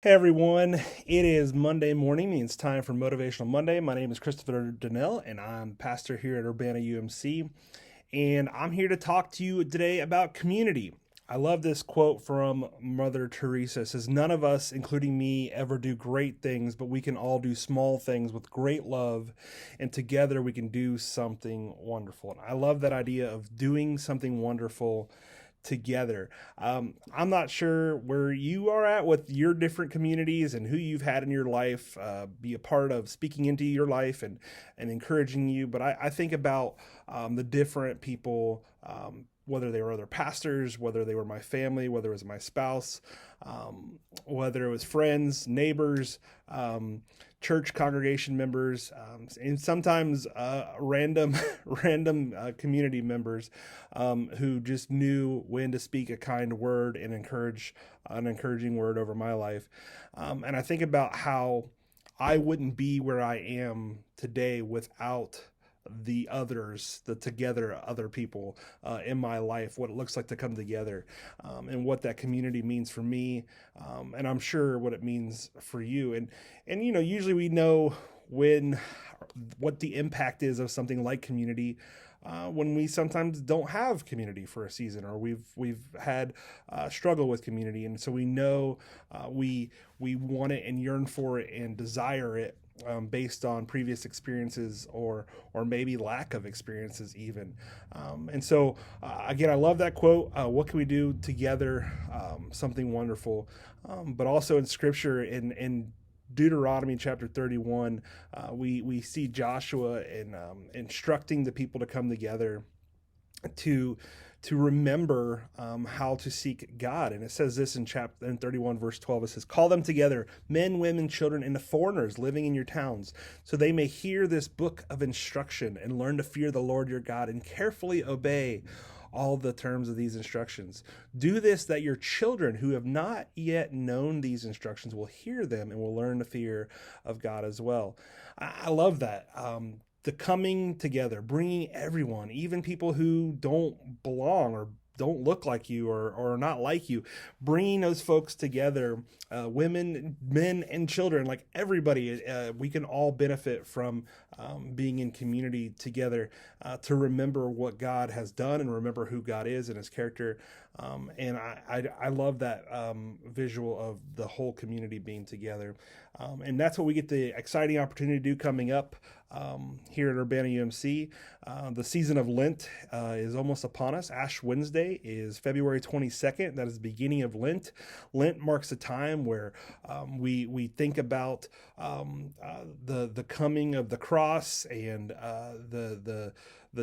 Hey everyone, it is Monday morning, means time for Motivational Monday. My name is Christopher Donnell, and I'm pastor here at Urbana UMC. And I'm here to talk to you today about community. I love this quote from Mother Teresa. It says, "None of us, including me, ever do great things, but we can all do small things with great love, and together we can do something wonderful." And I love that idea of doing something wonderful together. I'm not sure where you are at with your different communities and who you've had in your life be a part of speaking into your life and encouraging you. But I think about the different people, whether they were other pastors, whether they were my family, whether it was my spouse, whether it was friends, neighbors, church congregation members, and sometimes random random community members who just knew when to speak a kind word and encourage an encouraging word over my life. And I think about how I wouldn't be where I am today without the others, the together other people in my life, what it looks like to come together, and what that community means for me, and I'm sure what it means for you. And usually we know when what the impact is of something like community. When we sometimes don't have community for a season, or we've had struggle with community, and so we know we want it and yearn for it and desire it, based on previous experiences or maybe lack of experiences even. And so again, I love that quote. What can we do together? Something wonderful. But also in Scripture, in Deuteronomy chapter 31, we see Joshua instructing the people to come together to remember how to seek God. And it says this in 31 verse 12. It says, "Call them together, men, women, children, and the foreigners living in your towns, so they may hear this book of instruction and learn to fear the Lord your God and carefully obey all the terms of these instructions. Do this that your children who have not yet known these instructions will hear them and will learn the fear of God as well." I love that. The coming together, bringing everyone, even people who don't belong or don't look like you or are not like you, bringing those folks together, women, men, and children, like everybody, we can all benefit from being in community together, to remember what God has done and remember who God is and his character. And I love that visual of the whole community being together. And that's what we get the exciting opportunity to do coming up here at Urbana UMC. The season of Lent is almost upon us. Ash Wednesday is February 22nd. That is the beginning of Lent. Lent marks a time where we think about the coming of the cross and the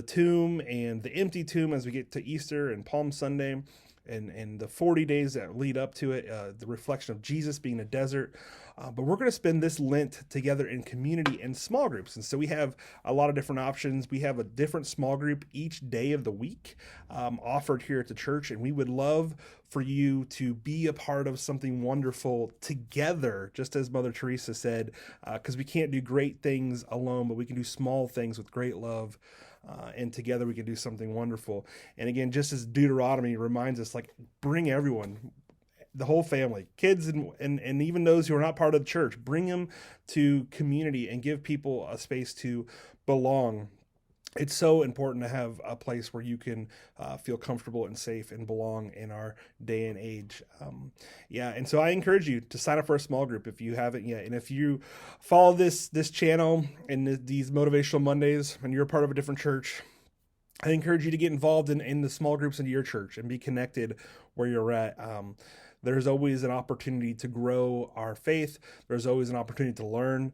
tomb and the empty tomb as we get to Easter and Palm Sunday. And the 40 days that lead up to it, the reflection of Jesus being a desert. But we're going to spend this Lent together in community in small groups. And so we have a lot of different options. We have a different small group each day of the week offered here at the church. And we would love for you to be a part of something wonderful together, just as Mother Teresa said, because we can't do great things alone, but we can do small things with great love. And together we can do something wonderful. And again, just as Deuteronomy reminds us, like, bring everyone, the whole family, kids, and even those who are not part of the church, bring them to community and give people a space to belong. It's so important to have a place where you can feel comfortable and safe and belong in our day and age. And so I encourage you to sign up for a small group if you haven't yet. And if you follow this channel and these Motivational Mondays and you're a part of a different church, I encourage you to get involved in the small groups into your church and be connected where you're at. There's always an opportunity to grow our faith. There's always an opportunity to learn.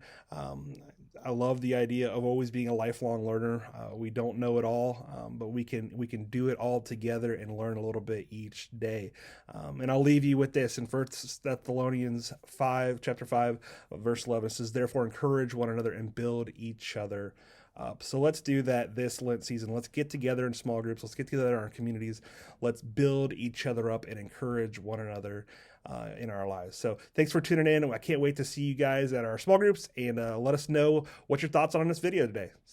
I love the idea of always being a lifelong learner. We don't know it all, but we can do it all together and learn a little bit each day. And I'll leave you with this in 1 Thessalonians 5, chapter 5, verse 11. It says, "Therefore encourage one another and build each other up." So let's do that this Lent season. Let's get together in small groups. Let's get together in our communities. Let's build each other up and encourage one another in our lives. So thanks for tuning in. I can't wait to see you guys at our small groups, and let us know what your thoughts are on this video today. See